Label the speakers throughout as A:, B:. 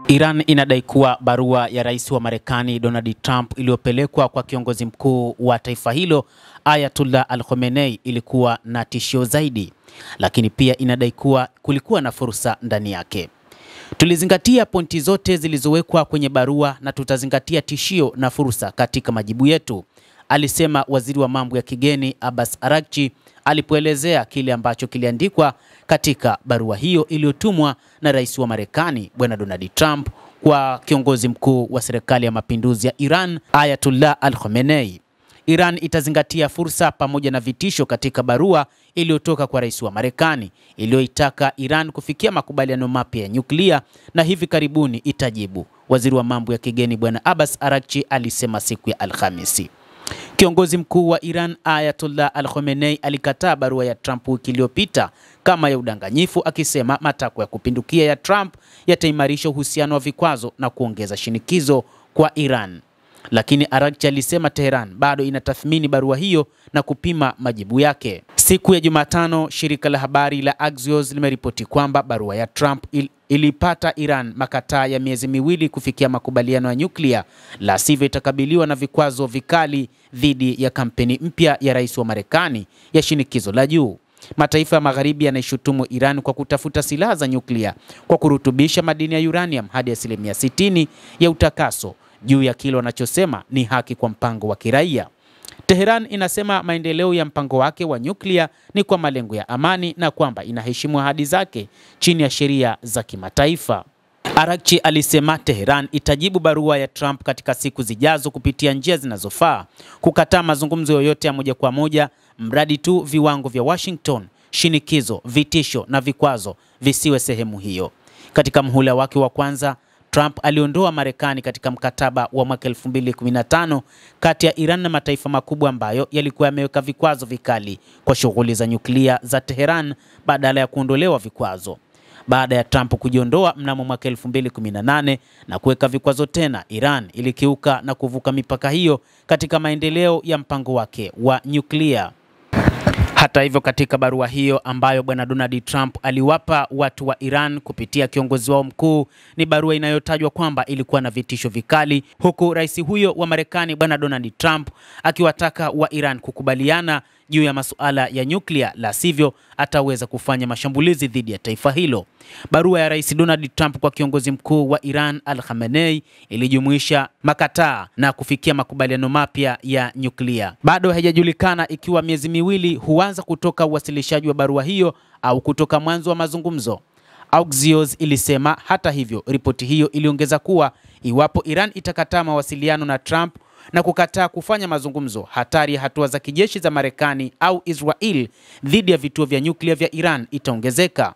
A: Iran inadai kuwa barua ya rais wa Marekani Donald Trump iliyopelekwa kwa kiongozi mkuu wa taifa hilo Ayatollah Al-Khamenei ilikuwa na tishio zaidi, lakini pia inadai kuwa kulikuwa na fursa ndani yake. Tulizingatia pointi zote zilizowekwa kwenye barua na tutazingatia tishio na fursa katika majibu yetu, alisema waziri wa mambo ya kigeni Abbas Araghchi alipoelezea kile ambacho kiliandikwa katika barua hiyo iliyotumwa na rais wa Marekani Bwana Donald Trump kwa kiongozi mkuu wa serikali ya mapinduzi ya Iran Ayatollah Al-Khamenei. Iran itazingatia fursa pamoja na vitisho katika barua iliyotoka kwa rais wa Marekani iliyoitaka Iran kufikia makubaliano mapya ya nyuklia na hivi karibuni itajibu, waziri wa mambo ya kigeni Bwana Abbas Araghchi alisema siku ya Alhamisi. Kiongozi mkuu wa Iran Ayatollah Al-Khamenei alikataa barua ya Trump wiki iliyopita kama ya udanganyifu, akisema matakwa ya kupindukia ya Trump yataimarisha uhusiano wa vikwazo na kuongeza shinikizo kwa Iran. Lakini Araghchi alisema Tehran bado inatathmini barua hiyo na kupima majibu yake. Siku ya Jumatano, shirika la habari la Axios limeripoti kwamba barua ya Trump ilipata Iran makataa ya miezi miwili kufikia makubaliano ya nyuklia, la sivyo itakabiliwa na vikwazo vikali dhidi ya kampeni mpya ya rais wa Marekani ya shinikizo la juu. Mataifa ya Magharibi yanaishutumu Iran kwa kutafuta silaha za nyuklia kwa kurutubisha madini ya uranium hadi 60% ya utakaso, juu ya kile wanachosema ni haki kwa mpango wa kiraia. Tehran inasema maendeleo ya mpango wake wa nyuklia ni kwa malengo ya amani na kwamba inaheshimu ahadi zake chini ya sheria za kimataifa. Araghchi alisema Tehran itajibu barua ya Trump katika siku zijazo kupitia njia zinazofaa, kukataa mazungumzo yoyote ya moja kwa moja mradi tu viwango vya Washington, shinikizo, vitisho na vikwazo visiwe sehemu hiyo. Katika mhula wake wa kwanza, Trump aliondoa Marekani katika mkataba wa mwaka 2015 kati ya Iran na mataifa makubwa ambayo yalikuwa yameweka vikwazo vikali kwa shughuli za nyuklia za Tehran badala ya kuondolewa vikwazo. Baada ya Trump kujiondoa mnamo mwaka 2018 na kuweka vikwazo tena, Iran ilikiuka na kuvuka mipaka hiyo katika maendeleo ya mpango wake wa nyuklia. Hata hivyo, katika barua hiyo ambayo Bwana Donald Trump aliwapa watu wa Iran kupitia kiongozi wao mkuu, ni barua inayotajwa kwamba ilikuwa na vitisho vikali, huku rais huyo wa Marekani Bwana Donald Trump akiwataka wa Iran kukubaliana juu ya masuala ya nyuklia, la sivyo ataweza kufanya mashambulizi dhidi ya taifa hilo. Barua ya rais Donald Trump kwa kiongozi mkuu wa Iran Al-Khamenei ilijumuisha makataa na kufikia makubaliano mapya ya nyuklia. Bado haijajulikana ikiwa miezi miwili huanza kutoka uwasilishaji wa barua hiyo au kutoka mwanzo wa mazungumzo, Axios ilisema. Hata hivyo, ripoti hiyo iliongeza kuwa iwapo Iran itakataa mawasiliano na Trump na kukataa kufanya mazungumzo, hatari ya hatua za kijeshi za Marekani au Israel dhidi ya vituo vya nyuklia vya Iran itaongezeka.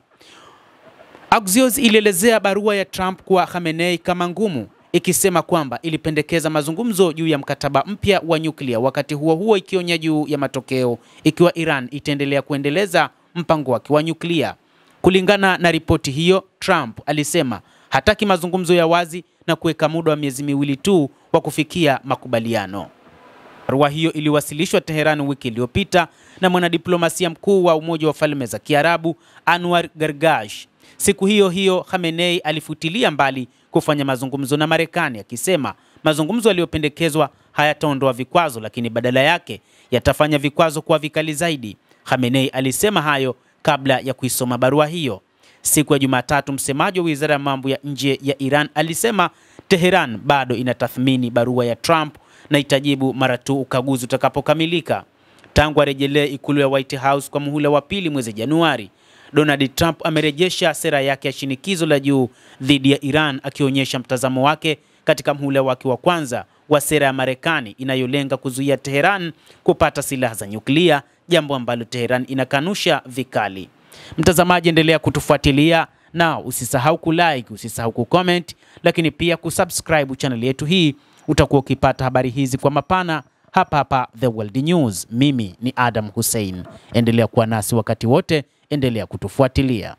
A: Axios ilielezea barua ya Trump kwa Khamenei kama ngumu, ikisema kwamba ilipendekeza mazungumzo juu ya mkataba mpya wa nyuklia, wakati huo huo ikionya juu ya matokeo ikiwa Iran itaendelea kuendeleza mpango wake wa nyuklia. Kulingana na ripoti hiyo, Trump alisema hataki mazungumzo ya wazi na kuweka muda wa miezi miwili tu wa kufikia makubaliano. Barua hiyo iliwasilishwa Tehran wiki iliyopita na mwanadiplomasia mkuu wa Umoja wa Falme za Kiarabu Anwar Gargash. Siku hiyo hiyo, Khamenei alifutilia mbali kufanya mazungumzo na Marekani, akisema mazungumzo yaliyopendekezwa hayataondoa vikwazo, lakini badala yake yatafanya vikwazo kuwa vikali zaidi. Khamenei alisema hayo kabla ya kuisoma barua hiyo. Siku ya Jumatatu, msemaji wa Wizara ya Mambo ya Nje ya Iran alisema Tehran bado inatathmini barua ya Trump na itajibu mara tu ukaguzi utakapokamilika. Tangu arejelee ikulu ya White House kwa muhula wa pili mwezi Januari, Donald Trump amerejesha sera yake ya shinikizo la juu dhidi ya Iran, akionyesha mtazamo wake katika muhula wake wa kwanza wa sera ya Marekani inayolenga kuzuia Tehran kupata silaha za nyuklia, jambo ambalo Tehran inakanusha vikali. Mtazamaji, endelea kutufuatilia na usisahau kulike, usisahau kucomment, lakini pia kusubscribe channel yetu hii. Utakuwa ukipata habari hizi kwa mapana hapa The World News. Mimi ni Adam Hussein. Endelea kuwa nasi wakati wote, endelea kutufuatilia.